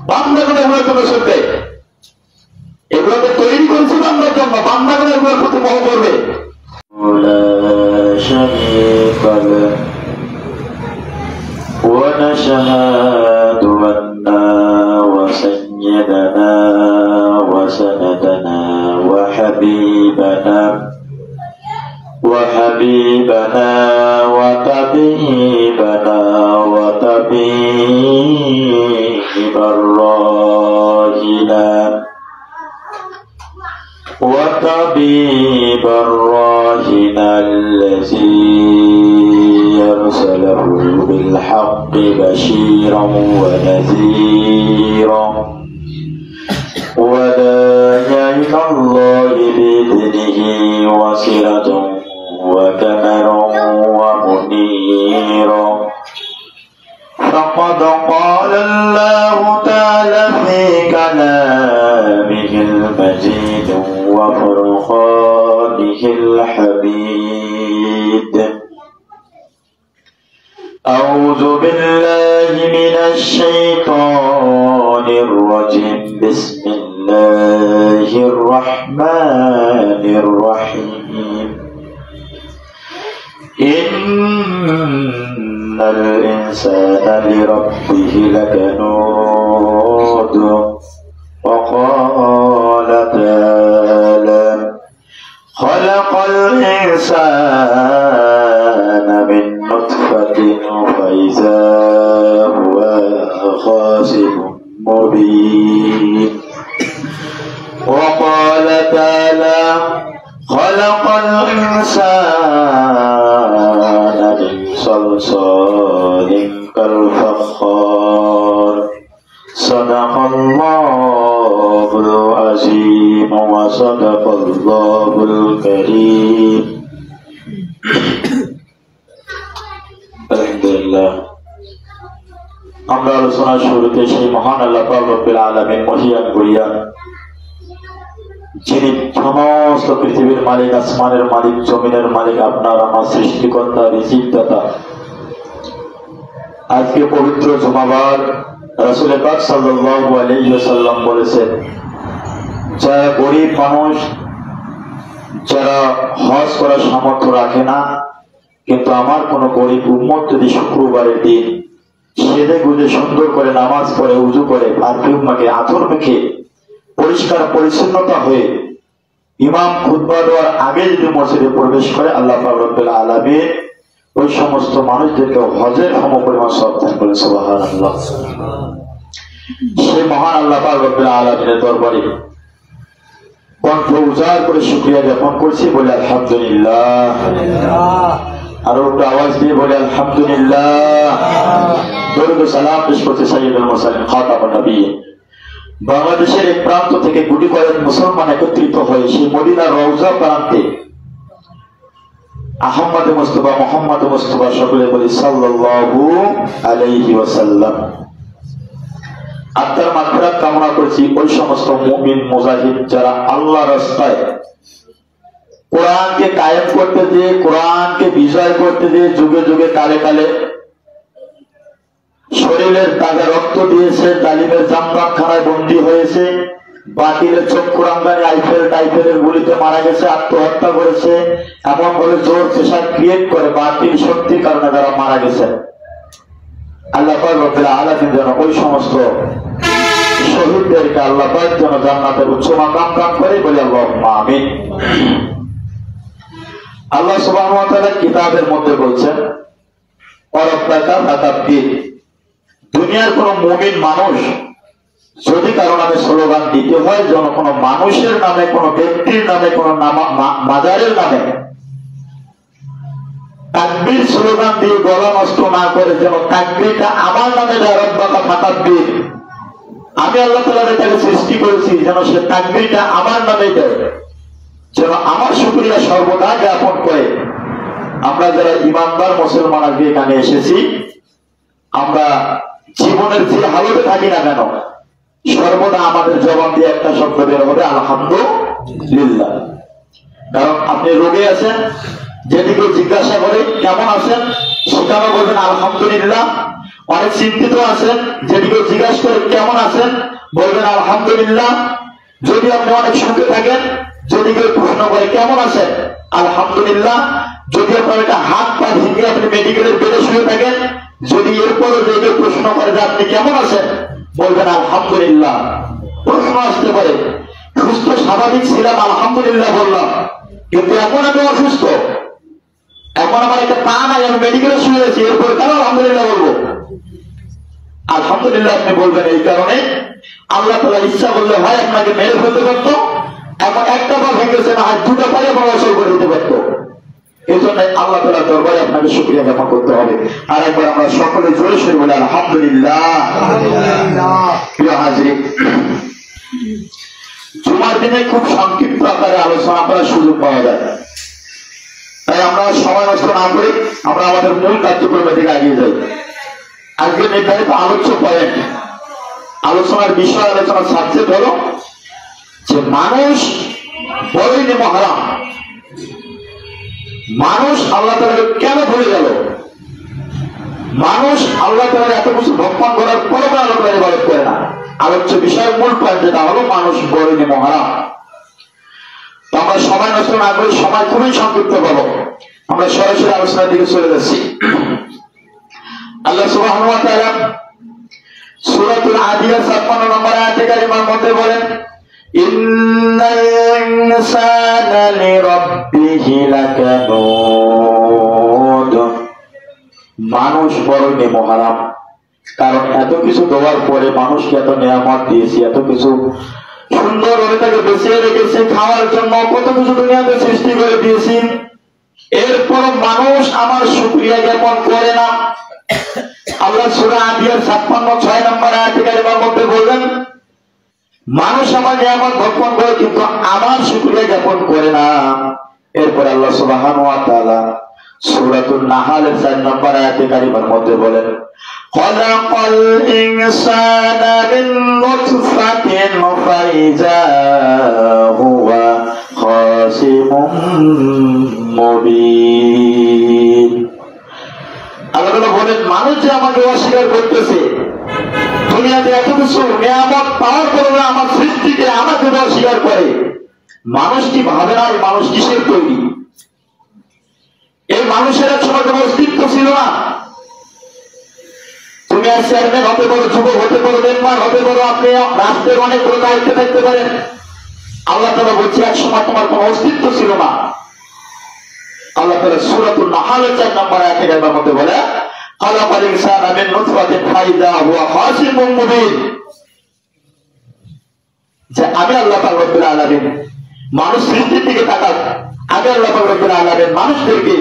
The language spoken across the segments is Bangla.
বান্দাগণের উপরে কোনো শুনবে, এগুলোকে তৈরি করেছি বান্দার জন্য, বান্দাগণের উপরে প্রতি মোহ করবে। ونشهد أن وسيدنا وسندنا وحبيبنا وطبيبنا وطبيب الراهن الذي أرسله بالحق بشيرا ونذيرا وداعيا إلى الله بإذنه وسراجا وقمرا ومنيرا. فقد قال الله تعالى في كلامه المجيد وفرقانه الحميد: أعوذ بالله من الشيطان الرجيم. بسم الله الرحمن الرحيم. إن الإنسان لربه لكنود. وقال تعالى: خلق الإنسان من نطفة فإذا هو خاسر مبين. وقال تعالى: خلق الإنسان من صلصال كالفخار. صدق الله العظيم وصدق الله الكريم. আলহামদুলিল্লাহ। আমরা আলোচনা শুরুতে সেই মহান আল্লাহ পাক রব্বুল আলামিন মহিয়ান গুরিয়ান, যিনি সমস্ত পৃথিবীর মালিক, আসমানের মালিক, জমিনের মালিক, আপনার আমার সৃষ্টিকর্তা, রিজিকদাতা। আজকে পবিত্র জুমাবার রাসূল পাক সাল্লাল্লাহু আলাইহি ওয়াসাল্লাম বলেছেন, যারা গরিব মানুষ, যারা হজ করার সামর্থ্য রাখে না, কিন্তু আমার কোন গরিব উম্মত যদি শুক্রবারের দিন সেদে গুজে সুন্দর করে নামাজ পড়ে, উজু করে, পারফিউম মাখে, আতর মেখে, পরিষ্কার পরিচ্ছন্নতা হয়ে ইমাম খুতবা দেওয়ার আগে যদি মসজিদে প্রবেশ করে, আল্লাহ পাক রব্বুল আলামিন ওই সমস্ত মানুষদেরকে হজের সমপরিমাণ সওয়াব দান করেন। সুবহানাল্লাহ। সেই মহান আল্লাহ পাক রব্বুল আলামিনের দরবারে কণ্ঠ উজাড় করে শুকরিয়া জ্ঞাপন করছি, বলে আলহামদুলিল্লাহ। আর একটু আওয়াজ দিয়ে বলে আলহামদুলিল্লাহ। দরুদ ও সালাম পেশ করতে সাইয়্যিদুল মুরসালিন খাতামুন নবিয়্যিন। বাংলাদেশের এক প্রান্ত থেকে গুটি কয়েক মুসলমান একত্রিত হয়ে সেই মদিনার রওজা প্রান্তে আহমদ মুস্তাফা, মোহাম্মদ মুস্তাফা, সকলে বলি সাল্লাল্লাহু আলাইহি ওয়াসাল্লাম। আত্মার মাগফিরাত কামনা করছি ওই সমস্ত মুমিন মুজাহিদ যারা আল্লাহর রাস্তায় কোরআনকে কায়েম করতে দিয়ে, কোরআনকে বিজয় করতে দিয়ে, যুগে যুগে কালে কালে শরীরের তাজা রক্ত দিয়েছে, তালিমের জামখানায় বন্দী হয়েছে, বাতিলের চক্ষু রাঙ্গানি আইফেল টাইফেলের গুলিতে মারা গেছে, আত্মহত্যা করেছে, এমন ভাবে জোর প্রেশার ক্রিয়েট করে বাতিল শক্তির কারণে যারা মারা গেছে, আল্লাহ পাক রব্বুল আলামিন যেন ওই সমস্ত শহীদদেরকে আল্লাহ পাক যেন জান্নাতের উচ্চ মাকাম দান করে, বলি আল্লাহুম্মা আমিন। আল্লাহ সুবহানাহু ওয়া তাআলা কিতাবের মধ্যে বলছেন, ওয়ারাব্বাকা ফাতাব্বির। দুনিয়ার কোন মুমিন মানুষ যদি কারো নামে স্লোগান দিতে হয়, যেন কোন মানুষের নামে, কোন ব্যক্তির নামে, কোন মাজারের নামে তাকবীর স্লোগান দিয়ে গলা নষ্ট না করে, যেন তাকবীরটা আমার নামে দেয়। রব্বাকা ফাতাব্বির, আমি আল্লাহ তাআলা তাকে সৃষ্টি করেছি যেন সে তাকবীরটা আমার নামে দেয়, যেন আমার শুকরিয়া সর্বদা জ্ঞাপন করে। আমরা যারা ঈমানদার মুসলমান আজকে এখানে এসেছি, আমরা জীবনের যে হালতে থাকি না কেন, সর্বদা আমাদের জবান দিয়ে একটা শব্দ বের হবে, আলহামদুলিল্লাহ। কারণ আপনি রোগে আছেন, যেদিকে জিজ্ঞাসা করে কেমন আছেন, সেখানে বলবেন আলহামদুলিল্লাহ। অনেক চিন্তিত আছেন, যদি কেউ জিজ্ঞাসা করে কেমন আছেন, বলবেন আলহামদুলিল্লাহ। যদি আপনি অনেক সুখে থাকেন, যদি কেউ প্রশ্ন করে কেমন আছেন, আলহামদুলিল্লাহ। যদি আপনার একটা হাত পা ভেঙে আপনি মেডিকেলের বেডে শুয়ে থাকেন, যদি এরপরও যে কেউ প্রশ্ন করে যে আপনি কেমন আছেন, বলবেন আলহামদুলিল্লাহ। প্রশ্ন আসতে পারে, সুস্থ স্বাভাবিক ছিলাম, আলহামদুলিল্লাহ বললাম, কিন্তু এখন আমি অসুস্থ, এখন আমার একটা পা নাই, আমি মেডিকেলে শুয়ে আছি, এরপরে কেন আলহামদুলিল্লাহ বলবো? আলহামদুলিল্লাহ আপনি বলবেন এই কারণে, আল্লাহ তাআলা ইচ্ছা করলে হয় আপনাকে মেরে ফেলতে পারত, এখন একটা পা ভেঙেছে না, আর দুটো পায়ে আপনার অসল করে দিতে পারত। এই জন্য আল্লাহ তাআলার দরবারে আপনাকে শুকরিয়া জ্ঞাপন করতে হবে। আর একবার আমরা সকলে জোরে সরে বলি আলহামদুলিল্লাহ। প্রিয় হাজির, জুমার দিনে খুব সংক্ষিপ্ত আকারে আলোচনা করার সুযোগ পাওয়া যায়, তাই আমরা সময় নষ্ট না করে আমরা আমাদের মূল কার্যক্রমের দিকে এগিয়ে যাই। আজকে নির্ধারিত আলোচ্য পয়েন্ট, আলোচনার বিষয়, আলোচনার সাবজেক্ট হলো যে মানুষ বড়ই মহারাম। মানুষ আল্লাহ তাআলাকে কেন ভুলে গেল? মানুষ আল্লাহ তাআলার এত কিছু ভক্ষণ করার পরও আল্লাহ তাআলার ইবাদত করে না। আলোচ্য বিষয়ের মূল পয়েন্ট যেটা হলো মানুষ বড়ই মহারাম। তো আমরা সময় নষ্ট না করে, সময় খুবই সংক্ষিপ্ত পাবো, আমরা সরাসরি আলোচনার দিকে চলে যাচ্ছি। আল্লাহ সুবহানাহু ওয়া তাআলা সূরাতুল আদিয়াত 56 নম্বর আয়াতে কারিমার মধ্যে বলেন, ইন্নাল ইনসানা লিরাব্বিহি লাকানুদ। মানুষ বড়ই মহারাম, কারণ এত কিছু দেওয়ার পরে মানুষকে এত নিয়ামত দিয়েছি, এত কিছু সুন্দর ভাবে তাকে বেঁচে রেখেছি, খাওয়ার জন্য কত কিছু দুনিয়াতে সৃষ্টি করে দিয়েছি, এরপর মানুষ আমার শুকরিয়া জ্ঞাপন করে না। আল্লাহ সূরা আদিয়াত 56 নম্বর আয়াতে কারিমার মধ্যে বললেন, মানুষ আমার নিয়ামত ভক্ষণ করে কিন্তু আমার শুকরিয়া জ্ঞাপন করে না। এরপর আল্লাহ সুবহানাহু ওয়া তাআলা সূরাতুন নাহলের 4 নম্বর আয়াতে কারিমার মধ্যে বলেন, খালাকাল ইনসানা মিন নুতফাতিন ফাইযা হুয়া খাসিমুম মুবিন। আল্লাহ বলেন, মানুষ যে আমাকে অস্বীকার করতেছে, দুনিয়াতে এত কিছু নিয়ামত পাওয়ার পরে আমার সৃষ্টিকে আমাকে অস্বীকার করে, মানুষ কি ভাবে না মানুষ কিসের তৈরি? এই মানুষের এক সময় কোনো অস্তিত্ব ছিল না। তুমি আর চেয়ারম্যান হতে পারো, যুবক হতে পারো, মেম্বার হতে পারো, আপনি রাষ্ট্রের অনেক বড় দায়িত্বে থাকতে পারেন। আল্লাহ তাআলা বলছে এক সময় তোমার কোনো অস্তিত্ব ছিল না। আল্লাহ তাআলা সূরাতুন নাহলের 4 নম্বর আয়াতে কারিমার মধ্যে বলে, খালাকাল ইনসানা মিন নুতফাতিন ফাইযা হুয়া খাসিমুম মুবিন। যে আমি আল্লাহ পাক রব্বুল আলামিন মানুষ সৃষ্টির দিকে তাকান, আমি আল্লাহ পাক রব্বুল আলামিন মানুষদেরকে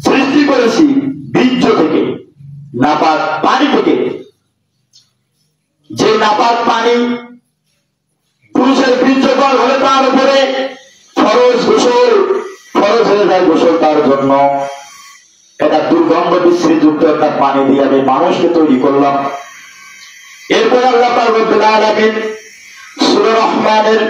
সৃষ্টি করেছি বীর্য থেকে, নাপাক পানি থেকে। যে নাপাক পানি পুরুষের বীর্যপাত হলে তার উপরে ফরজ গোসল, ফরজ হয়ে যায় গোসল তার জন্য। এটা দুর্গন্ধ বিশ্রীযুক্ত একটা পানি দিয়ে আমি মানুষকে তৈরি করলাম। এরপর আল্লাহ পাক রব্বুল আলামিন সূরা রহমানের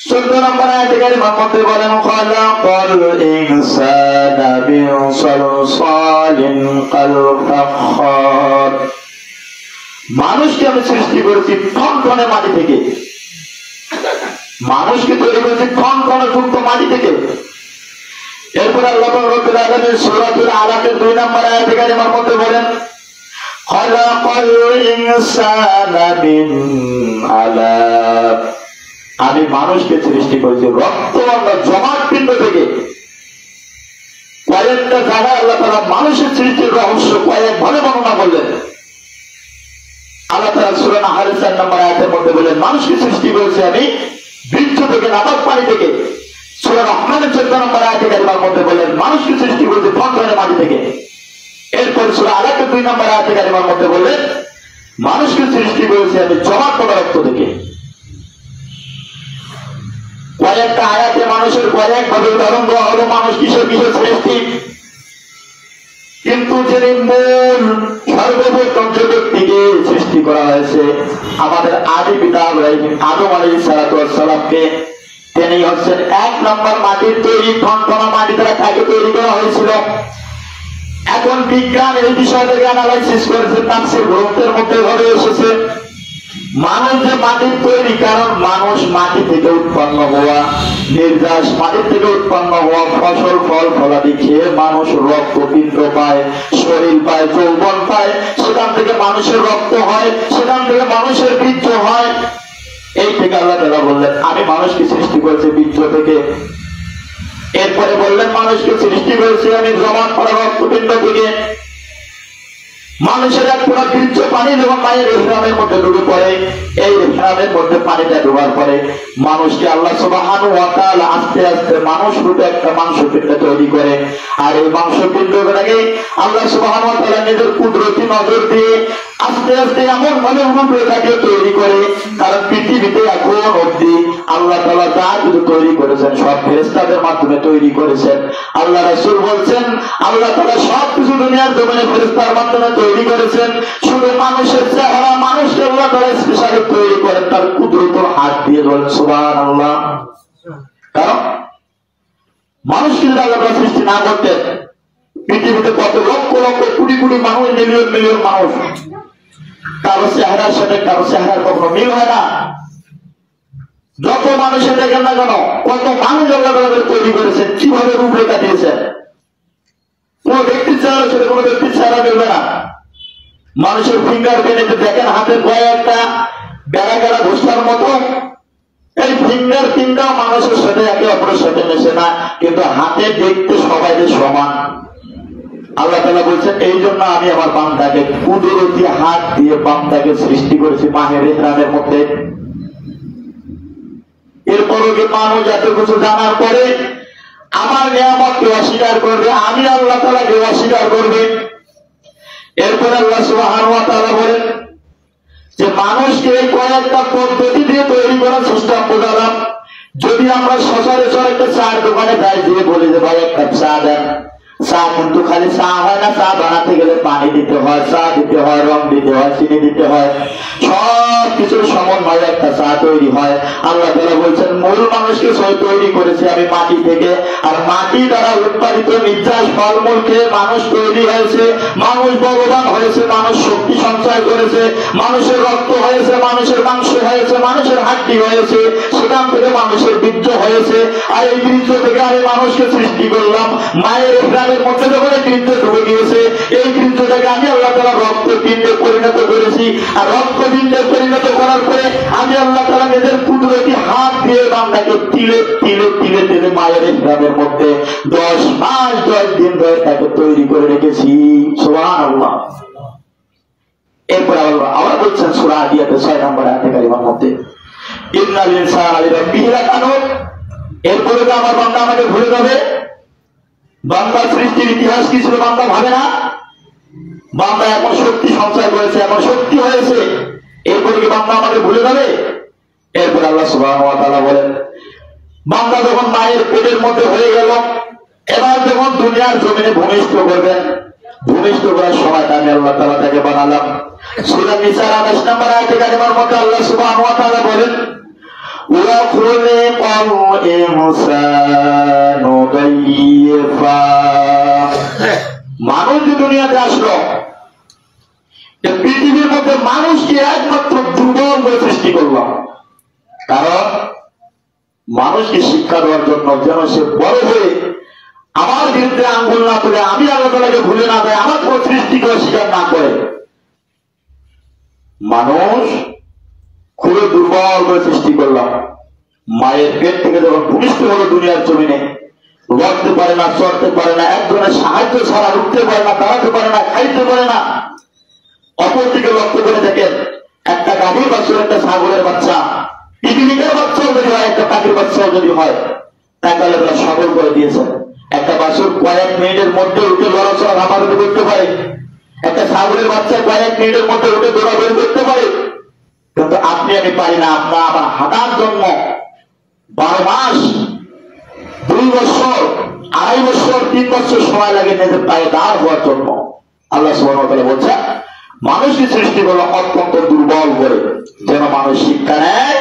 14 নম্বর আয়াতে কারিমার মধ্যে বলেন, খালাকাল ইনসানা মিন সালসালিন কাল ফাখখার। মানুষকে আমি সৃষ্টি করেছি খনখনে মাটি থেকে, মানুষকে তৈরি করেছি খনখনে যুক্ত মাটি থেকে। এরপর আল্লাহ পাক রব্বুল আলামিন সূরাতুল আলাকের 2 নম্বর আয়াতে কারিমার মধ্যে বলেন, খালাকাল ইনসানা মিন আলাক। আমি মানুষকে সৃষ্টি করেছি রক্ত জমাট পিণ্ড থেকে। কয়েকটা জায়গায় আল্লাহ তাআলা মানুষের সৃষ্টির রহস্য কয়েকভাবে বর্ণনা করলেন। আল্লাহ তাআলা সূরা নাহলের 4 নম্বর আয়াতের মধ্যে বলেন, মানুষকে সৃষ্টি করেছি আমি বীর্য থেকে, নাপাক পানি থেকে। সূরা রহমানের 14 নম্বর আয়াতে কারিমার মধ্যে বলেন, মানুষকে সৃষ্টি করেছি খনখনে মাটি থেকে। এরপর সূরা আলাকের 2 নম্বর আয়াতে কারিমার মধ্যে বলেন, মানুষকে সৃষ্টি করেছি আমি জমাট বাঁধা রক্ত থেকে। কয়েকটা আয়াতে মানুষের কয়েকভাবে উদাহরণ দেওয়া হলো মানুষ কিসের কিসের সৃষ্টি, কিন্তু যিনি মূল সর্বপ্রথম যে ব্যক্তিকে সৃষ্টি করা হয়েছে আমাদের আদি পিতা আদম আলাইহিস সালামকে, তিনি হচ্ছেন 1 নম্বর মাটির তৈরি, খনখনা মাটি দ্বারা তাকে তৈরি করা হয়েছিল। এখন বিজ্ঞান এই বিষয়টাকে অ্যানালাইসিস করেছে, তাফসীর গ্রন্থের মধ্যে ঘরে এসেছে মানুষ যে মাটির তৈরি, কারণ মানুষ মাটি থেকে উৎপন্ন হওয়া, নির্যাস মাটির থেকে উৎপন্ন হওয়া, ফসল ফল ফলাদি খেয়ে মানুষ রক্ত পিণ্ড পায়, শরীর পায়, যৌবন পায়, সেখান থেকে মানুষের রক্ত হয়, সেখান থেকে মানুষের বীর্য হয়। এই থেকে আল্লাহ তাআলা বললেন আমি মানুষকে সৃষ্টি করেছি বীর্য থেকে। এরপরে বললেন মানুষকে সৃষ্টি করেছি আমি জমা করা রক্তপিণ্ড থেকে। মানুষের এক পুরো বীর্য পানি যখন মায়ের ইহরামের মধ্যে ঢুকে পড়ে, এই ইহরামের মধ্যে পানিটা ঢোকার পরে মানুষকে আল্লাহ সুবহানাহু ওয়া তাআলা আস্তে আস্তে মানুষ রূপে একটা মাংসপিণ্ড তৈরি করে। আর এই মাংসপিণ্ডটাকে আল্লাহ সুবহানাহু ওয়া তাআলা নিজের কুদরতি নজর দিয়ে আস্তে আস্তে এমন ভাবে রূপরেখাকে তৈরি করে, কারণ পৃথিবীতে এখন অবধি আল্লাহ তাআলা যা কিছু তৈরি করেছেন সব ফেরেশতাদের মাধ্যমে তৈরি করেছেন। আল্লাহ রাসূল বলছেন আল্লাহ তাআলা সব কিছু দুনিয়ার জমিনে ফেরেশতার মাধ্যমে তৈরি করেছেন, শুধু মানুষের চেহারা মানুষকে আল্লাহ তাআলা স্পেশালি তৈরি করেন তার কুদরতের হাত দিয়ে। বলেন সুবহানাল্লাহ। কারণ মানুষকে যদি আল্লাহ তাআলা সৃষ্টি না করতেন, পৃথিবীতে কত লক্ষ লক্ষ কোটি কোটি মানুষ, মিলিয়ন মিলিয়ন মানুষ, কারো চেহারার সাথে কারো চেহারার কখনো মিল হয় না। যত মানুষের দেখেন না কেন, কত মানুষ আল্লাহ তাআলা তৈরি করেছেন, কিভাবে রূপরেখা দিয়েছেন, কোন ব্যক্তির চেহারার সাথে কোন ব্যক্তির চেহারা মিলবে না। মানুষের ফিঙ্গার প্রিন্ট দেখেন হাতের গায়ে একটা বেড়া বেড়া ঘোষার মতো, এই ফিঙ্গার প্রিন্টটাও মানুষের সাথে একে অপরের সাথে মেশে না, কিন্তু হাতে দেখতে সবাই সমান। আল্লাহ তাআলা বলছেন এই জন্য আমি আমার বান্দাকে কুদরতি হাত দিয়ে বান্দাকে সৃষ্টি করেছি মাহের ইহরামের মধ্যে। এরপরও কি মানুষ এত কিছু জানার পরে আমার নিয়ামতকে অস্বীকার করবে, আমি আল্লাহ তাআলাকে অস্বীকার করবে। এরপরে আল্লাহ সুবহানাহু ওয়া তাআলা বলেন যে মানুষকে কয়েকটা পদ্ধতি দিয়ে তৈরি করার চেষ্টা করলাম। যদি আমরা সচরাচর একটা চার দোকানে যাই, দিয়ে বলি যে ভাই এক কাপ চা দেন, চা কিন্তু খালি চা হয় না, চা বানাতে গেলে পানি দিতে হয়, চা দিতে হয়, রং দিতে হয়, চিনি দিতে হয়, সব কিছুর সমন্বয়ে একটা চা তৈরি হয়। আল্লাহ তাআলা বলছেন মূল মানুষকে তৈরি করেছে আমি মাটি থেকে, আর মাটি দ্বারা উৎপাদিত নির্যাস ফলমূল খেয়ে মানুষ তৈরি হয়েছে, মানুষ বলবান হয়েছে, মানুষ শক্তি সঞ্চয় করেছে, মানুষের রক্ত হয়েছে, মানুষের মাংস হয়েছে, মানুষের হাড্ডি হয়েছে, সেখান থেকে মানুষের বীর্য হয়েছে। আর এই বীর্য থেকে আমি মানুষকে সৃষ্টি করলাম। মায়ের ইহরামের মধ্যে যখন এই বীর্য ঢুকে গিয়েছে, এই বীর্যটাকে আমি আল্লাহ তাআলা রক্তপিণ্ডে পরিণত করেছি। আর রক্তপিণ্ডে পরিণত করার পরে আমি আল্লাহ তাআলা নিজের কুদরতি হাত দিয়ে বান্দাকে তিলে তিলে তিলে তিলে মায়ের ইহরামের মধ্যে 10 মাস 10 দিন ধরে তাকে তৈরি করে রেখেছি। সুবহানাল্লাহ। এরপর আল্লাহ বলছেন সূরা আদিয়াতে 6 নম্বর আয়াতে কারিমার মধ্যে ইন্নাল ইনসানা লিরাব্বিহি লাকানুত। এরপরে তো আমার বান্দা আমাকে ভুলে যাবে। বান্দার সৃষ্টির ইতিহাস কি ছিল বান্দা ভাবে না। বান্দা এখন শক্তি সঞ্চয় করেছে, এখন শক্তি হয়েছে, এরপরে কি বান্দা আমাকে ভুলে যাবে? এরপর আল্লাহ সুবহানাহু ওয়া তাআলা বলেন বান্দা যখন মায়ের পেটের মধ্যে হয়ে গেল, এবার যখন দুনিয়ার জমিনে ভূমিষ্ঠ করবেন, ভূমিষ্ঠ করার সময়টা আমি আল্লাহ তাআলা তাকে বানালাম। সূরা নিসার 28 নম্বর আয়াতে কারিমার মধ্যে আল্লাহ সুবহানাহু ওয়া তাআলা বলেন ওয়া খুলিকাল ইনসানু দাইফা। মানুষ যে দুনিয়াতে আসলো, পৃথিবীর মধ্যে মানুষকে একমাত্র দুর্বল করে সৃষ্টি করলাম, কারণ মানুষকে শিক্ষা দেওয়ার জন্য যেন সে বড় হয়ে আমার বিরুদ্ধে আঙ্গুল না তুলে, আমি আল্লাহ তাআলাকে ভুলে না যায়, আমার কোন সৃষ্টিকে অস্বীকার না করে। মানুষ খুবই দুর্বল করে সৃষ্টি করলাম। মায়ের পেট থেকে যখন ভূমিষ্ঠ হলো দুনিয়ার জমিনে, লড়তে পারে না, চড়তে পারে না, একজনের সাহায্য ছাড়া উঠতে পারে না, দাঁড়াতে পারে না, খাইতে পারে না। অপরদিকে লক্ষ্য করে দেখেন একটা গাভীর বাচ্চা, একটা ছাগলের বাচ্চা, পিপিলিকার বাচ্চাও যদি হয়, একটা পাখির বাচ্চাও যদি হয়, তাকে আল্লাহ সবল করে দিয়েছে। একটা বাছুর কয়েক মিনিটের মধ্যে উঠে লড়াচড়া রামারামি করতে পারে, একটা ছাগলের বাচ্চা কয়েক মিনিটের মধ্যে উঠে দৌড়াদৌড়ি করতে পারে, কিন্তু আপনি আমি পারি না। আপনার আমার হাঁটার জন্য 12 মাস, 2 বছর, 2.5 বছর, 3 বছর সময় লাগে নিজের পায়ে দাঁড় হওয়ার জন্য। আল্লাহ সুবহানাহু ওয়া তাআলা বলছে মানুষকে সৃষ্টি করলো অত্যন্ত দুর্বল করে, যেন মানুষ শিক্ষা নেয়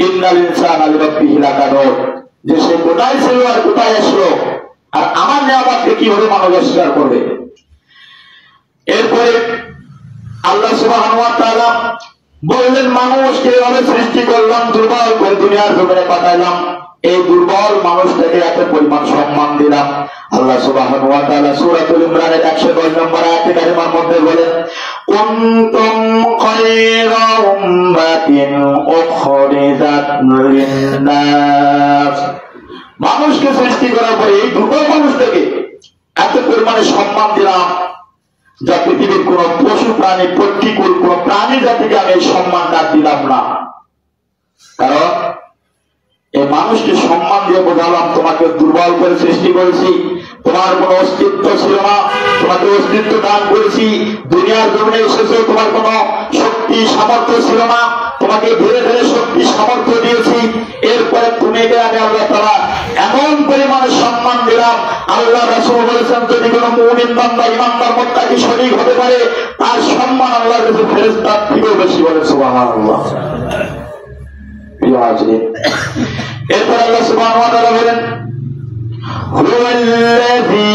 ইন্নাল ইনসানা লিরাব্বিহি লাকানুত, যে সে কোথায় ছিল আর কোথায় আসলো, আর আমার নিয়ামতকে কিভাবে মানুষ অস্বীকার করবে। এরপরে আল্লাহ সুবহানাহু ওয়া তাআলা বললেন, মানুষকে এভাবে সৃষ্টি করলাম, দুর্বল করে দুনিয়ার জমিনে পাঠাইলাম, এই দুর্বল মানুষটাকে এত পরিমাণ সম্মান দিলাম। আল্লাহ সুবহানাহু ওয়া তাআলা সূরাতুল ইমরানের 110 নম্বর আয়াতে কারিমার মধ্যে বলেন, কুনতুম খায়রা উম্মাতিন উখরিজাত লিন-নাস। মানুষকে সৃষ্টি করার পরে এই দুর্বল মানুষটাকে এত পরিমাণে সম্মান দিলাম, যা পৃথিবীর কোন পশু প্রাণী, প্রতিকূল কোন প্রাণী জাতিকে আমি এই সম্মানটা দিলাম না। কারণ এই মানুষকে সম্মান দিয়ে বোঝালাম, তোমাকে দুর্বল করে সৃষ্টি করেছি, তোমার কোনো অস্তিত্ব ছিল না, তোমাকে অস্তিত্ব দান করেছি, দুনিয়ার জমিনে এসেছো, তোমার কোনো শক্তি সামর্থ্য ছিল না, তোমাকে ধীরে ধীরে শক্তি সামর্থ্য দিয়েছি। এরপরে তুমি আমি আল্লাহ তাআলা এমন পরিমাণে সম্মান দিলাম, আল্লাহ রাসূল বলেছেন, যদি কোনো মুমিন বান্দা ইমানদার মুত্তাকি সঠিক হতে পারে, তার সম্মান আল্লাহর কাছে ফেরেশতার থেকেও বেশি। বলে সুবহানাল্লাহ। এরপর আল্লাহ সুবহানাহু ওয়া তাআলা বলেন, হুয়াল্লাযী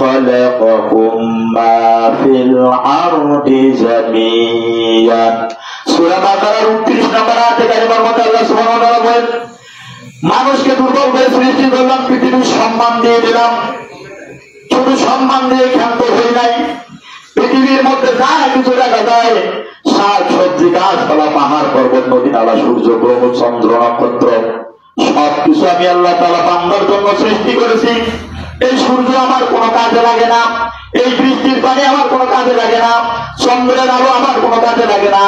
খালাকাকুম মা ফিল আরদি জামিয়ান। সূরা বাকারার 29 নম্বর আয়াতে কারিমার মধ্যে আল্লাহ সুবহানাহু ওয়া তাআলা বলেন, মানুষকে দুর্বল করে সৃষ্টি করলাম, পৃথিবীর সম্মান দিয়ে দিলাম। শুধু সম্মান দিয়ে ক্ষান্ত হই নাই, পৃথিবীর মধ্যে যা কিছু দেখা যায়, শাক সবজি গাছপালা পাহাড় পর্বত নদী নালা সূর্য গ্রহ চন্দ্র নক্ষত্র সবকিছু আমি আল্লাহ তাআলা বান্দার জন্য সৃষ্টি করেছি। এই সূর্য আমার কোনো কাজে লাগে না, এই বৃষ্টির পানি আমার কোনো কাজে লাগে না, চন্দ্রের আলো আমার কোনো কাজে লাগে না,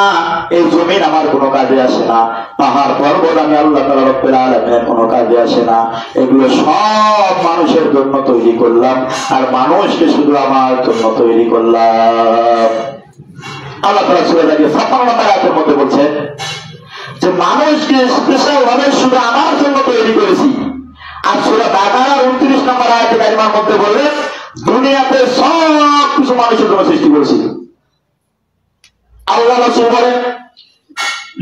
এই জমিন আমার কোনো কাজে আসে না, পাহাড় পর্বত আমি আল্লাহ তাআলা রব্বুল আলামিনের কোনো কাজে আসে না। এগুলো সব মানুষের জন্য তৈরি করলাম, আর মানুষকে শুধু আমার জন্য তৈরি করলাম। আল্লাহ তাআলা সূরা আল-ফাতিহার 56 নম্বর আয়াতের মধ্যে বলছেন যে মানুষকে স্পেশাল ভাবে শুধু আমার জন্য তৈরি করেছি। আর সূরা বাকারার 29 নম্বর আয়াতে কারিমার মধ্যে বললেন, দুনিয়াতে সব কিছু মানুষের জন্য সৃষ্টি করেছি। আল্লাহ রাসূল বলেন,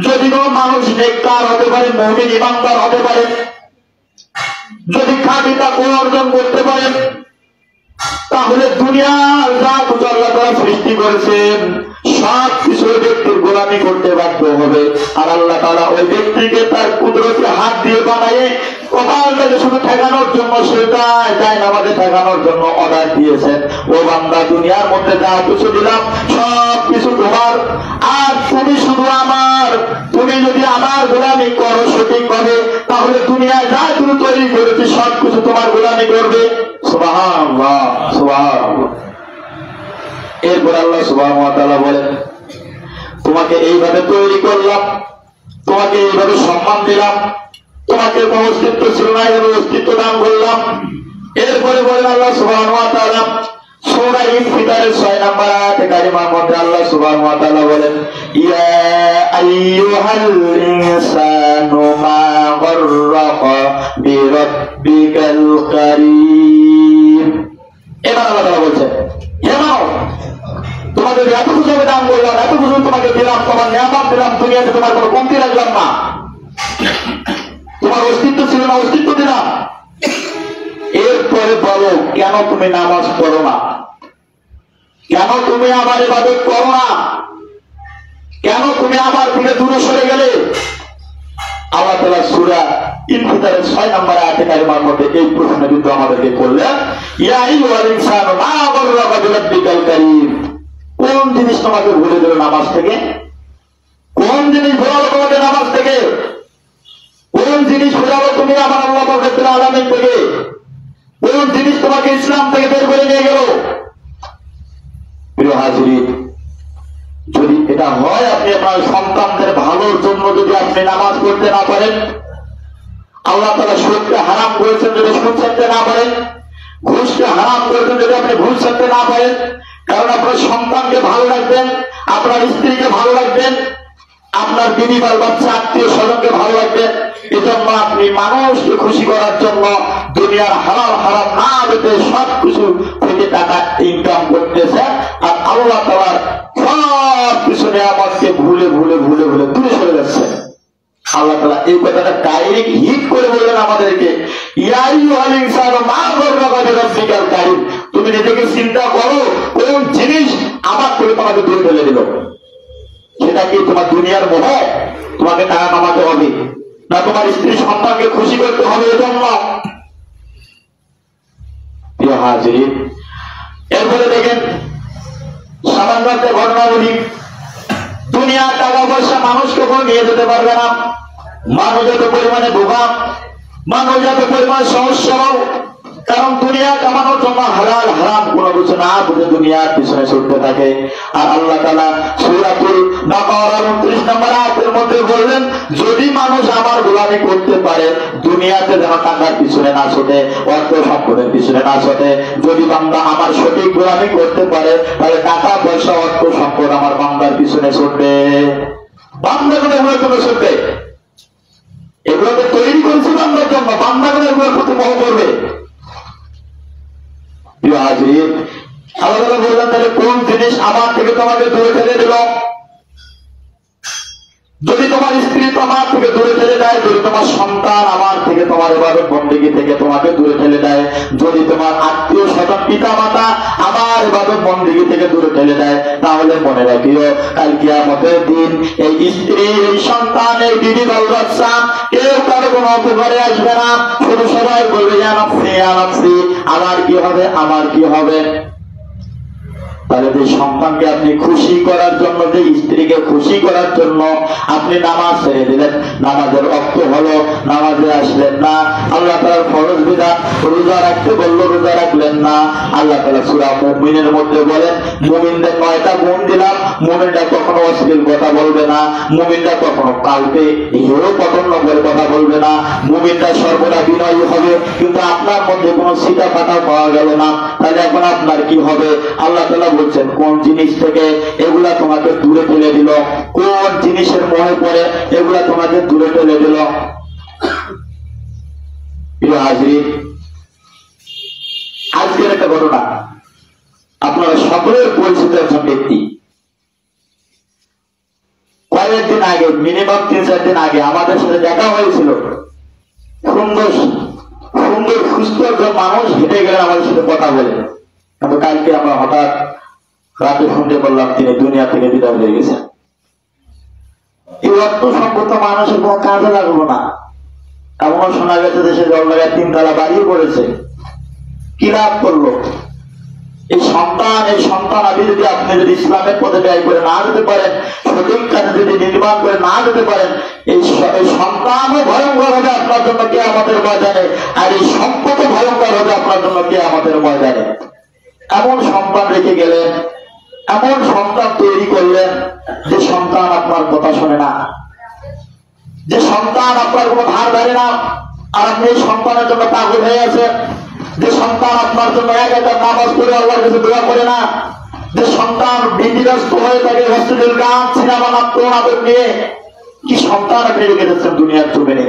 যদি কোনো মানুষ নেককার হতে পারে, মুমিন ইমানদার হতে পারে, যদি খাঁটি তাকওয়া অর্জন করতে পারেন, তাহলে দুনিয়ার যা কিছু আল্লাহ তাআলা সৃষ্টি করেছেন সব কিছু ওই ব্যক্তির গোলামি করতে বাধ্য হবে। আর আল্লাহ তাআলা ওই ব্যক্তিকে তার কুদরতি হাত দিয়ে বানায়ে কপালটাকে শুধু ঠেকানোর জন্য, সেটাই যায় নামাজে ঠেকানোর জন্য অর্ডার দিয়েছেন। ও বান্দা, দুনিয়ার মধ্যে যা কিছু দিলাম সব কিছু তোমার, আর তুমি শুধু আমার। তুমি যদি আমার গোলামি করো সঠিকভাবে, তাহলে দুনিয়ায় যা কিছু তৈরি করেছি সব কিছু তোমার গোলামি করবে। সুবহানাল্লাহ, সুবহানাল্লাহ। এরপর আল্লাহ সুবহানাহু ওয়া তাআলা বলেন, তোমাকে এইভাবে তৈরি করলাম, তোমাকে এইভাবে সম্মান দিলাম, তোমাকে কোনো অস্তিত্ব ছিল না, এইভাবে অস্তিত্ব দান করলাম। এরপরে বলেন আল্লাহ সুবহানাহু ওয়া তাআলা সূরা ইনফিতারের 6 নম্বর আয়াতে কারিমার মধ্যে আল্লাহ সুবহানাহু ওয়া তাআলা বলেন, ইয়া আইয়ুহাল ইনসানু মা গাররাকা বিরাব্বিকাল কারীম। এবার আল্লাহ তাআলা বলছেন, হে মানব, তোমাদের এত কিছু আমি দান করলাম, এত কিছু তোমাকে দিলাম, তোমার নিয়ামত দিলাম, দুনিয়াতে তোমার কোনো কমতি রাখলাম না, তোমার অস্তিত্ব ছিল না, অস্তিত্ব দিলাম। এরপরে বলো, কেন তুমি নামাজ পড়ো না? কেন তুমি আমার ইবাদত করো না? কেন তুমি আমার থেকে দূরে সরে গেলে? আল্লাহ তাআলা সূরা ইনফিতারের 6 নম্বর আয়াতে কারিমার মধ্যে এই প্রশ্ন কিন্তু আমাদেরকে করলেন, ইয়া আইয়ুহাল ইনসানু মা গাররাকা বিরাব্বিকাল কারীম। কোন জিনিস তোমাকে ভুলে দিল নামাজ থেকে? কোন জিনিস ভুলালো তোমাকে নামাজ থেকে? কোন জিনিস ভুলালো তুমি আমার আল্লাহ রব্বুল আলামিন থেকে? কোন জিনিস তোমাকে ইসলাম থেকে বের করে নিয়ে গেল? প্রিয় হাজিরিন, যদি এটা হয় আপনি আপনার সন্তানদের ভালোর জন্য যদি আপনি নামাজ পড়তে না পারেন, আল্লাহ তাআলা সুদকে হারাম করেছেন যদি সুদ ছাড়তে না পারেন, ঘুষকে হারাম করেছেন যদি আপনি ঘুষ ছাড়তে না পারেন, কারণ আপনার সন্তানকে ভালো রাখবেন, আপনার স্ত্রীকে ভালো রাখবেন, আপনার বিবি বাল বাচ্চা আত্মীয় স্বজনকে ভালো রাখবেন, এজন্য আপনি মানুষকে খুশি করার জন্য দুনিয়ার হালাল হারাম না বেঁধে সব কিছু থেকে টাকা ইনকাম করতেছেন, আর আল্লাহ তাআলার সব কিছু নিয়ামতকে ভুলে ভুলে ভুলে ভুলে দূরে সরে যাচ্ছেন। আল্লাহ তাআলা এই কথাটা ডাইরেক্ট হিট করে বললেন আমাদেরকে, ইয়া আইয়ুহাল ইনসানু মা গাররাকা বিরাব্বিকাল কারীম। তুমি নিজেকে চিন্তা করো কোন জিনিস আমার থেকে তোমাকে দূরে ফেলে দিল। সেটা কি তোমার দুনিয়ার মোহ, তোমাকে টাকা কামাতে হবে, না তোমার স্ত্রী সন্তানকে খুশি করতে হবে এজন্য? প্রিয় হাজির, এরপরে দেখেন সামান্য একটা ঘটনা বলি। দুনিয়ার টাকা পয়সা মানুষ কখনো নিয়ে যেতে পারবে না। মানুষ যত পরিমাণে বোকা, মানুষ যত পরিমাণ সমস্যা, কারণ দুনিয়া কামানোর জন্য হালাল হারাম কোনো কিছু না বুঝে দুনিয়ার পিছনে ছুটতে থাকে। আর আল্লাহ তাআলা সূরাতুল বাকারার 29 নম্বর আয়াতের মধ্যে বললেন, যদি মানুষ আমার গোলামি করতে পারে, দুনিয়াতে যেন টাকার পিছনে না ছোটে, অর্থ সম্পদের পিছনে না ছোটে। যদি বান্দা আমার সঠিক গোলামি করতে পারে, তাহলে টাকা পয়সা অর্থ সম্পদ আমার বান্দার পিছনে ছুটবে। বান্দা করে এগুলোর জন্য ছুটবে, এগুলোকে তৈরি করেছি বান্দার জন্য, বান্দা করে এগুলোর প্রতি মোহ করবে। আল্লাহ বললেন, তাহলে কোন জিনিস আমার থেকে তোমাকে দূরে ঠেলে দিল? যদি তোমার স্ত্রী তোমার থেকে দূরে ঠেলে দেয়, যদি তোমার সন্তান আমার থেকে তোমার ইবাদত বন্দেগী থেকে তোমাকে দূরে ঠেলে দেয়, যদি তোমার আত্মীয় স্বজন পিতা মাতা আমার ইবাদত বন্দেগী থেকে দূরে ঠেলে দেয়, তাহলে মনে রাখিও কাল কিয়ামতের দিন এই স্ত্রী, এই সন্তান, এই বিবি বাল বাচ্চা কেউ কারো কোনো উপকারে আসবে না। শুধু সবাই বলবে ইয়া নাফসি ইয়া নাফসি, আমার কি হবে, আমার কি হবে। তাহলে যে সন্তানকে আপনি খুশি করার জন্য, যে স্ত্রীকে খুশি করার জন্য আপনি নামাজ ছেড়ে দিলেন, নামাজের অর্থ হলো নামাজে আসলেন না, আল্লাহ তাআলার ফরজ বিধান রোজা রাখতে বললো রোজা রাখলেন না। আল্লাহ তাআলা সূরা মুমিনের মধ্যে বলেন, মুমিনদের 9টা গুণ দিলাম, মুমিনরা কখনো অশ্লীল কথা বলবে না, মুমিনরা কখনো কাউকে হিরো পতন্ন করে কথা বলবে না, মুমিনরা সর্বদা বিনয়ী হবে। কিন্তু আপনার মধ্যে কোনো ছিটা ফাটা পাওয়া গেল না, তাহলে এখন আপনার কি হবে? আল্লাহ তাআলা বলছেন, কোন জিনিস থেকে এগুলা তোমাকে দূরে ঠেলে দিল, কোন জিনিসের মোহে পড়ে এগুলা তোমাকে দূরে ঠেলে দিল। প্রিয় হাজির, আজকের একটা ঘটনা, আপনারা সকলের পরিচিত একজন ব্যক্তি। কয়েকদিন আগে, মিনিমাম 3-4 দিন আগে আমাদের সাথে দেখা হয়েছিল। সুন্দর সুন্দর সুস্থ একজন মানুষ হেঁটে গেলেন আমাদের সাথে কথা বলে। কিন্তু কালকে আমরা হঠাৎ রাতে শুনতে পারলাম তিনি দুনিয়া থেকে বিদায় হয়ে গেছেন। এই অর্থ সম্পদ মানুষের কোনো কাজে লাগলো না। এমনও শোনা গেছে দেশে জল লাগায় 3 তলা বাড়িয়ে পড়েছে। কি লাভ করলো? এই সন্তান আপনি যদি ইসলামের পথে ব্যয় করে না যেতে পারেন, সঠিক কাজে যদি নির্মাণ করে না যেতে পারেন, এই সন্তানও ভয়ঙ্কর হবে আপনার জন্য কিয়ামতের ময়দানে, আর এই সম্পদও ভয়ঙ্কর হবে আপনার জন্য কিয়ামতের ময়দানে। এমন সন্তান রেখে গেলেন, এমন সন্তান তৈরি করলেন যে সন্তান আপনার কথা শোনে না, যে সন্তান আপনার কোনো ধার ধারে না, আর আপনি এই সন্তানের জন্য পাগল হয়ে আছেন। যে সন্তান আপনার জন্য এক নামাজ পড়ে আল্লাহর কাছে দোয়া করে না, যে সন্তান বিধিগ্রস্ত হয়ে থাকে হসপিটাল গান সিনেমা নাট্য নাটক নিয়ে, কি সন্তান আপনি রেখে যাচ্ছেন দুনিয়ার জমিনে?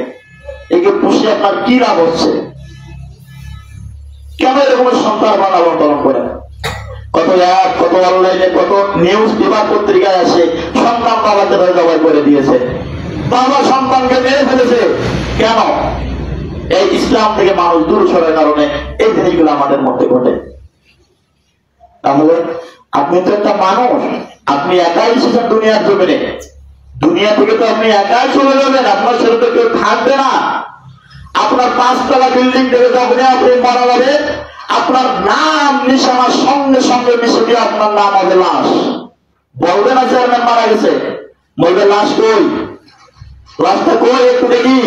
একে পুষে আপনার কি লাভ হচ্ছে? কেন এরকম সন্তান লালন পালন করেন? কত অ্যাপ, কত অনলাইনে, কত নিউজ পেপার পত্রিকায় আসে সন্তান বাবাকে জবাই করে দিয়েছে, বাবা সন্তানকে মেরে ফেলেছে। কেন? এই ইসলাম থেকে মানুষ দূর সরার কারণে এই জিনিসগুলো আমাদের মধ্যে ঘটে। তাহলে আপনি তো একটা মানুষ, আপনি একাই এসেছেন দুনিয়ার জমিনে, দুনিয়া থেকে তো আপনি একাই চলে যাবেন, আপনার সাথে তো কেউ থাকবে না। আপনার 5 তলা বিল্ডিং থেকে যখন আপনি মারা যাবেন, আপনার নাম নিশানার সঙ্গে সঙ্গে মিশে দিয়ে আপনার নাম হবে লাশ। বলবে না চেয়ারম্যান মারা গেছে, বলবে লাশ কই, লাশটা কই একটু দেখি।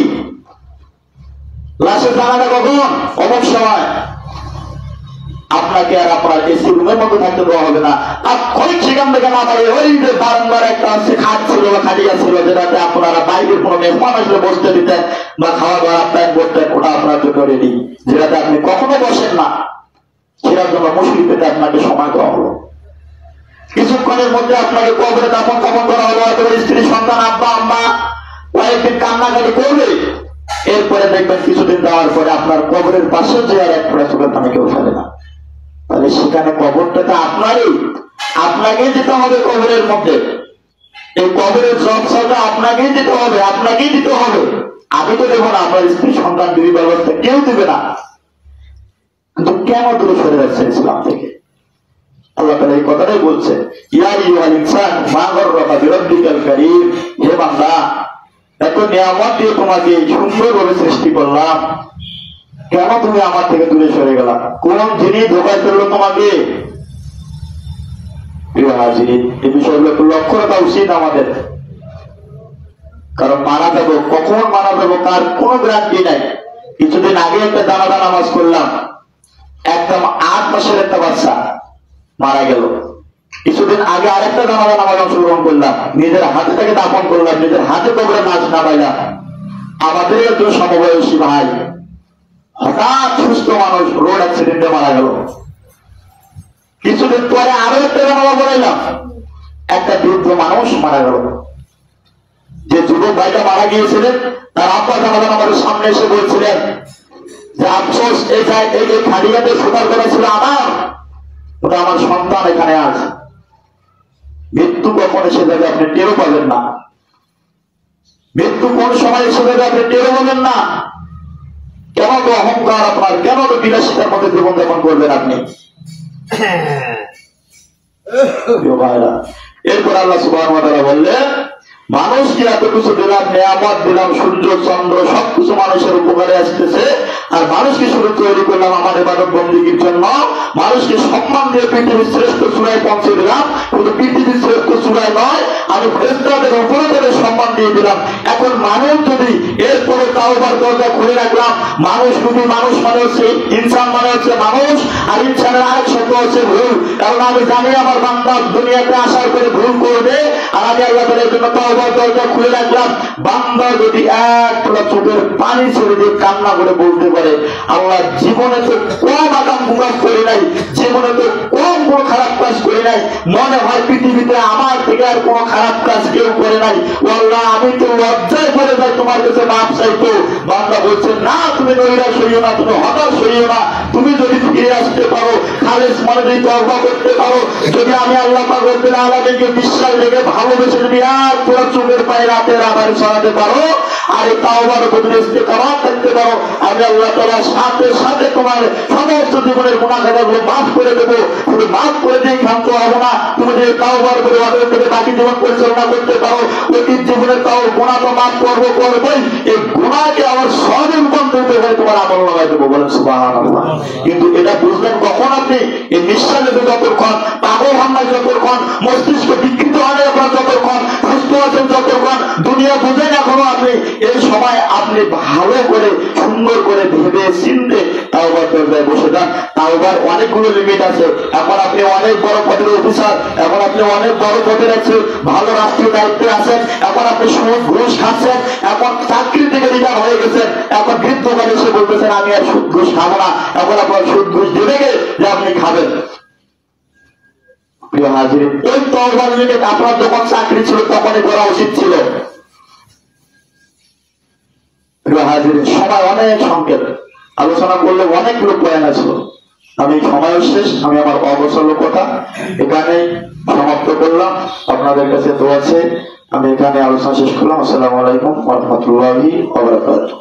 লাশের জানাটা কখন? অমুক সময়। আপনাকে আর আপনার এসি রুমের মধ্যে থাকতে দেওয়া হবে না। তাৎক্ষণিক সেখান থেকে না পারে ওই যে বারংবার একটা আছে খাট ছিল বা খাটিয়া ছিল, যেটাতে আপনারা বাইরের কোনো মেহমান আসলে বসতে দিতেন বা খাওয়া দাওয়া আপ্যায়ন করতেন, ওটা আপনার জন্য রেডি, যেটাতে আপনি কখনো বসেন না, সেটার জন্য মুশকিল পেতে আপনাকে সময় দেওয়া হলো। কিছুক্ষণের মধ্যে আপনাকে কবরে দাফন কাফন করা হলো, স্ত্রী সন্তান আব্বা আম্মা কয়েকদিন কান্নাকাটি করবে। এরপরে দেখবেন কিছুদিন যাওয়ার পরে আপনার কবরের পাশে যে আর এক ফোঁটা চোখের পানি কেউ ফেলে না। তাহলে সেখানে কবরটা তো আপনারই, আপনাকেই যেতে হবে কবরের মধ্যে। এই কবরের জবসাটা আপনাকেই দিতে হবে, আপনাকেই দিতে হবে। আমি তো দেবো না, আপনার স্ত্রী সন্তান বিবি ব্যবস্থা কেউ দেবে না। কিন্তু কেন দূরে সরে যাচ্ছেন ইসলাম থেকে? আল্লাহ তাআলা এই কথাটাই বলছে, ইয়া আইয়ুহাল ইনসান মা গাররাকা বিরাব্বিকাল কারীম, হে বান্দা, এত নিয়ামত দিয়ে তোমাকে সুন্দরভাবে সৃষ্টি করলাম, কেন তুমি আমার থেকে দূরে সরে গেলা? কোন জিনিস ধোঁকায় ফেললো তোমাকে? প্রিয় হাজিরিন, এই বিষয়গুলো একটু লক্ষ্য রাখা উচিত আমাদের। কারণ মারা যাবো, কখন মারা যাবো তার কোনো গ্যারান্টি নাই। কিছুদিন আগে একটা জানাজা নামাজ করলাম, একদম 8 মাসের একটা বাচ্চা মারা গেল। কিছুদিন আগে আরেকটা জানাজা নামাজ অংশগ্রহণ করলাম, নিজের হাতে তাকে দাফন করলাম, নিজের হাতে কবরে নাচ নামাইলাম। আমাদের একজন সমবয়সী ভাই হঠাৎ সুস্থ মানুষ রোড অ্যাক্সিডেন্টে মারা গেল। কিছুদিন পরে আরো একটা জানাজা পড়াইলাম, একটা বৃদ্ধ মানুষ মারা গেল। যে যুবক ভাইটা মারা গিয়েছিলেন তার আব্বা জানাজা আমাদের সামনে এসে বলছিলেন যে আফসোস, এই খালিয়াতে সুতার করা ছিল আমার, ওটা আমার সন্তান এখানে আছে। মৃত্যু কখন এসে যাবে আপনি টেরও পাবেন না। মৃত্যু কোন সময় এসে যাবে আপনি টেরও পাবেন না। কেন তো অহংকার আপনার, কেন তো বিলাসিতার মধ্যে জীবনযাপন করবেন আপনি? এরপর আল্লাহ সুবহানাহু ওয়া তাআলা বললেন, মানুষকে এত কিছু দিলাম, নিয়ামত দিলাম, সূর্য চন্দ্র সবকিছু মানুষের উপকারে আসতেছে, আর মানুষকে শুধু তৈরি করলাম আমার ইবাদত বন্দেগীর জন্য। মানুষকে সম্মান দিয়ে পৃথিবীর শ্রেষ্ঠ চূড়ায় পৌঁছে দিলাম, শুধু পৃথিবীর শ্রেষ্ঠ চূড়ায় নয়, আমি ফেরেশতাদের উপরে তাদের সম্মান দিয়ে দিলাম। এখন মানুষ যদি এরপরে তাওবার দরজা খুলে রাখলাম, মানুষ যদি, মানুষ মানে হচ্ছে ইনসান, মানে হচ্ছে মানুষ, আর ইনসানের আরেক শব্দ হচ্ছে ভুল। কারণ আমি জানি আমার বান্দা দুনিয়াতে আসার পরে ভুল করবে, আর আমি আল্লাহ তাআলার জন্য তাওবার দরজা খুলে রাখলাম। বান্দা যদি এক ফোঁটা চোখের পানি ছেড়ে দিয়ে কান্না করে বলতে পারে, আল্লাহ জীবনে তো কম আকাম গুনাহ করি নাই, জীবনে তো কম কোনো খারাপ কাজ করি নাই, মনে হয় পৃথিবীতে আমার থেকে আর কোনো খারাপ কাজ কেউ করে নাই, আল্লাহ আমি তো লজ্জায় পড়ে যাই তোমার কাছে মাপ চাইতো। বান্দা বলছে, না, তুমি নৈরাশ হইও না, তুমি হতাশ হইও না, তুমি যদি ফিরে আসতে পারো, খালেস মনে যদি তওবা করতে পারো, যদি আমি আল্লাহ পাক রব্বুল আলামিনকে বিশ্বাস রেখে ভালোবেসে যদি আর পুরো চোখের পায়ে রাতের আবার ছড়াতে পারো, আর এই তাওবার উপর ইস্তেকামাত থাকতে পারো, আমি আল্লাহ তাআলা সাথে সাথে তোমার সমস্ত জীবনের গুনাহ খাতাগুলো মাফ করে দেবো। শুধু মাফ করে দিয়ে ক্ষান্ত হবো না, তুমি যদি তাওবার উপরে অর্জন করে বাকি জীবন পরিচালনা করতে পারো, অতীত জীবনের তাও গুনাহ তো মাফ করবোই, এই গুনাহকে আমার সহজে রূপান্তরিত হয়ে তোমার আমল লাগাই দেবো। বলেন সুবহানাল্লাহ। কিন্তু এটা বুঝলেন কখন আপনি? এই নিঃশ্বাসে যতক্ষণ, পাগল হামলায় যতক্ষণ, মস্তিষ্ক বিকৃত হয় আপনার যতক্ষণ, সুস্থ আছেন যতক্ষণ, দুনিয়া বুঝেন এখনো আপনি, এই সময় আপনি ভালো করে সুন্দর করে ভেবে চিনতে তাওবার দরজায় বসে যান। তাওবার অনেকগুলো লিমিট আছে। এখন আপনি অনেক বড় পদের অফিসার, এখন আপনি অনেক বড় পদের আছে, ভালো রাষ্ট্রীয় দায়িত্বে আছেন, এখন আপনি সুদ ঘুষ খাচ্ছেন, এখন চাকরি থেকে রিটায়ার হয়ে গেছেন, এখন বৃদ্ধকালে এসে বলতেছেন আমি আর সুদ ঘুষ খাবো না, এখন আপনার সুদ ঘুষ দেবে যে আপনি খাবেন। প্রিয় হাজিরিন, ওই তওবার লিমিট আপনার যখন চাকরি ছিল তখনই করা উচিত ছিল। প্রিয় হাজিরিন, সময় অনেক সংক্ষেপ, আলোচনা করলে অনেকগুলো পয়েন্ট আছে। আমি সময় শেষ, আমি আমার অবসর কথা এখানে সমাপ্ত করলাম। আপনাদের কাছে দোয়া আছে, আমি এখানে আলোচনা শেষ করলাম। আসসালামু আলাইকুম ওয়া রাহমাতুল্লাহি ওয়া বারাকাতুহু।